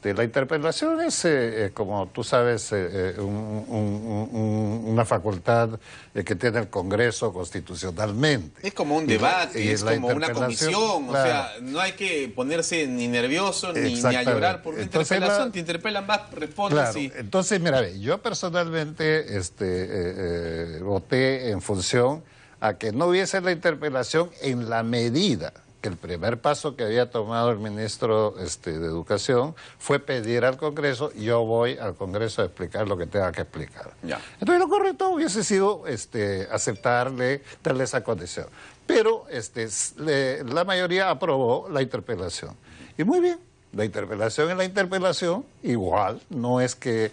La interpelación es, como tú sabes, una facultad que tiene el Congreso constitucionalmente. Es como un debate, es como una comisión, claro. o sea, no hay que ponerse ni nervioso ni a llorar por una interpelación, te interpelan, vas, respondes claro. y... Entonces, mira, yo personalmente voté en función a que no hubiese la interpelación en la medida que el primer paso que había tomado el ministro de Educación fue pedir al Congreso, yo voy al Congreso a explicar lo que tenga que explicar. Ya. Entonces lo correcto hubiese sido aceptarle, darle esa condición. Pero la mayoría aprobó la interpelación. Y muy bien. La interpelación es la interpelación, igual, no es que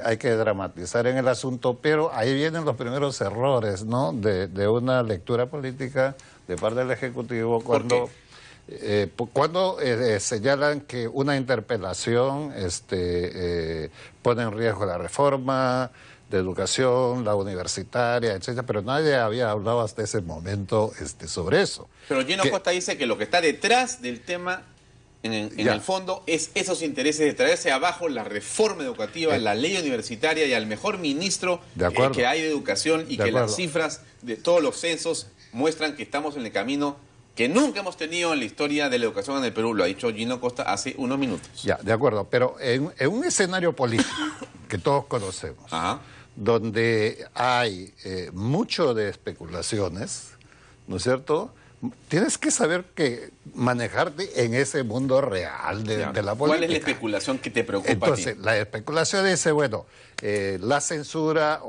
hay que dramatizar en el asunto, pero ahí vienen los primeros errores, ¿no?, de una lectura política de parte del Ejecutivo cuando señalan que una interpelación pone en riesgo la reforma de educación, la universitaria, etcétera, pero nadie había hablado hasta ese momento sobre eso. Pero Gino Costa dice que lo que está detrás del tema en el fondo es esos intereses de traerse abajo la reforma educativa, la ley universitaria y al mejor ministro que hay de educación y que las cifras de todos los censos muestran que estamos en el camino que nunca hemos tenido en la historia de la educación en el Perú, lo ha dicho Gino Costa hace unos minutos. Ya, de acuerdo, pero en un escenario político que todos conocemos, donde hay mucho de especulaciones, ¿no es cierto?, tienes que saber que manejarte en ese mundo real de la política. ¿Cuál es la especulación que te preocupa? Entonces, a ti? La especulación dice, bueno, la censura,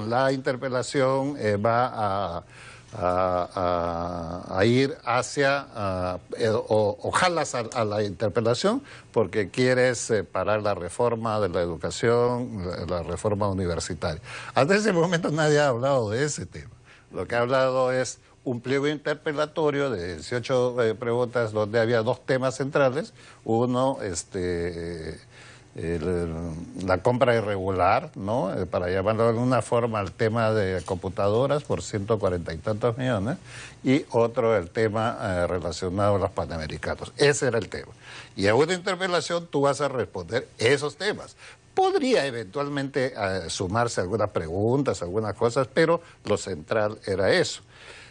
la interpelación va a ir hacia, o jalas a la interpelación porque quieres parar la reforma de la educación, la reforma universitaria. Hasta ese momento nadie ha hablado de ese tema. Lo que ha hablado es un pliego interpelatorio de 18 preguntas donde había dos temas centrales. Uno, la compra irregular, ¿no?, para llamarlo de alguna forma, el tema de computadoras por 140 y tantos millones, y otro, el tema relacionado a los panamericanos. Ese era el tema. Y en una interpelación tú vas a responder esos temas. Podría eventualmente sumarse algunas preguntas, algunas cosas, pero lo central era eso.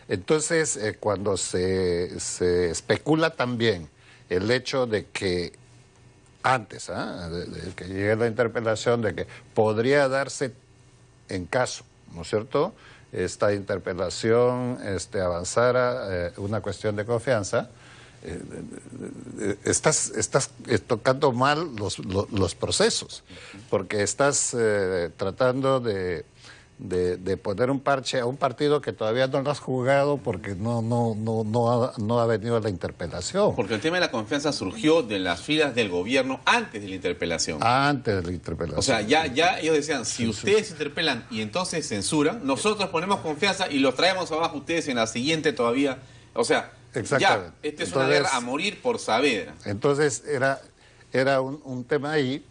Entonces, cuando se especula también el hecho de que antes de que llegue la interpelación, de que podría darse en caso, ¿no es cierto?, esta interpelación avanzara una cuestión de confianza, estás tocando mal los procesos, porque estás tratando de poner un parche a un partido que todavía no lo has jugado porque no ha venido la interpelación. Porque el tema de la confianza surgió de las filas del gobierno antes de la interpelación. Antes de la interpelación. O sea, ya ellos decían, si ustedes interpelan y entonces censuran, nosotros ponemos confianza y los traemos abajo ustedes en la siguiente todavía. O sea, ya, esta es una guerra a morir por saber. Entonces era un tema ahí.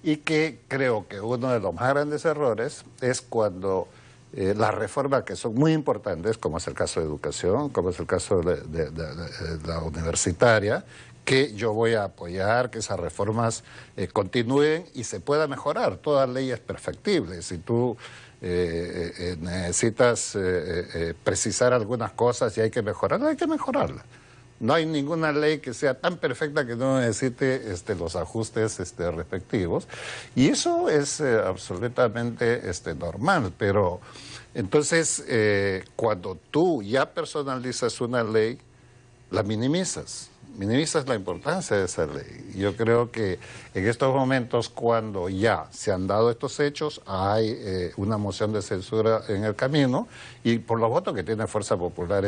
Y que creo que uno de los más grandes errores es cuando las reformas que son muy importantes, como es el caso de educación, como es el caso de la universitaria, que yo voy a apoyar que esas reformas continúen y se pueda mejorar. Toda ley es perfectible. Si tú necesitas precisar algunas cosas y hay que mejorarla, hay que mejorarla. No hay ninguna ley que sea tan perfecta que no necesite los ajustes respectivos. Y eso es absolutamente normal. Pero entonces, cuando tú ya personalizas una ley, la minimizas la importancia de esa ley. Yo creo que en estos momentos, cuando ya se han dado estos hechos, hay una moción de censura en el camino, y por los votos que tiene Fuerza Popular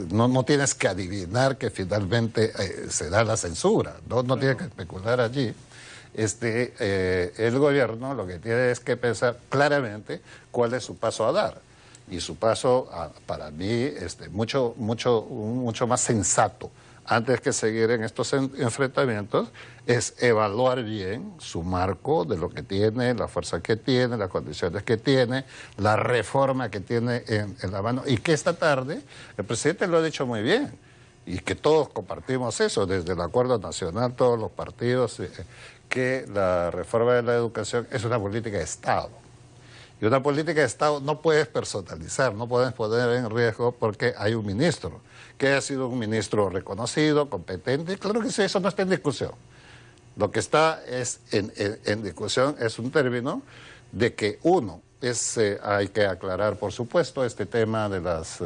no tienes que adivinar que finalmente se da la censura, no tienes que especular allí. El gobierno lo que tiene es que pensar claramente cuál es su paso a dar. Y su paso, para mí, mucho más sensato, antes que seguir en estos enfrentamientos, es evaluar bien su marco de lo que tiene, la fuerza que tiene, las condiciones que tiene, la reforma que tiene en la mano. Y que esta tarde, el presidente lo ha dicho muy bien, y que todos compartimos eso, desde el Acuerdo Nacional, todos los partidos, que la reforma de la educación es una política de Estado. Y una política de Estado no puedes personalizar, no puedes poner en riesgo porque hay un ministro, que ha sido un ministro reconocido, competente, y claro que sí, eso no está en discusión. Lo que está en discusión es un término de que uno, hay que aclarar por supuesto este tema de las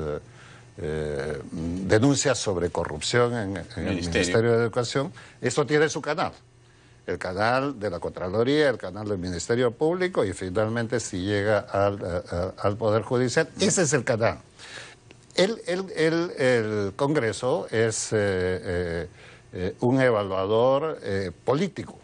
denuncias sobre corrupción en el Ministerio de Educación. Esto tiene su canal. El canal de la Contraloría, el canal del Ministerio Público y finalmente si llega al Poder Judicial, ese es el canal. El Congreso es un evaluador político,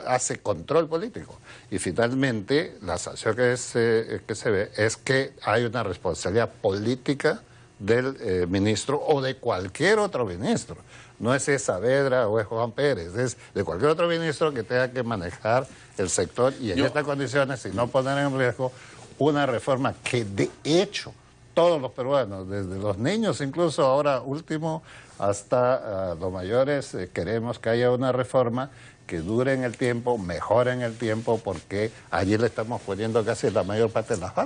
hace control político y finalmente la sanción que se ve es que hay una responsabilidad política del ministro o de cualquier otro ministro. No es Saavedra o es Juan Pérez, es de cualquier otro ministro que tenga que manejar el sector y en estas condiciones, y no poner en riesgo una reforma que de hecho todos los peruanos, desde los niños incluso ahora último hasta los mayores, queremos que haya una reforma que dure en el tiempo, mejore en el tiempo, porque allí le estamos poniendo casi la mayor parte de las balas.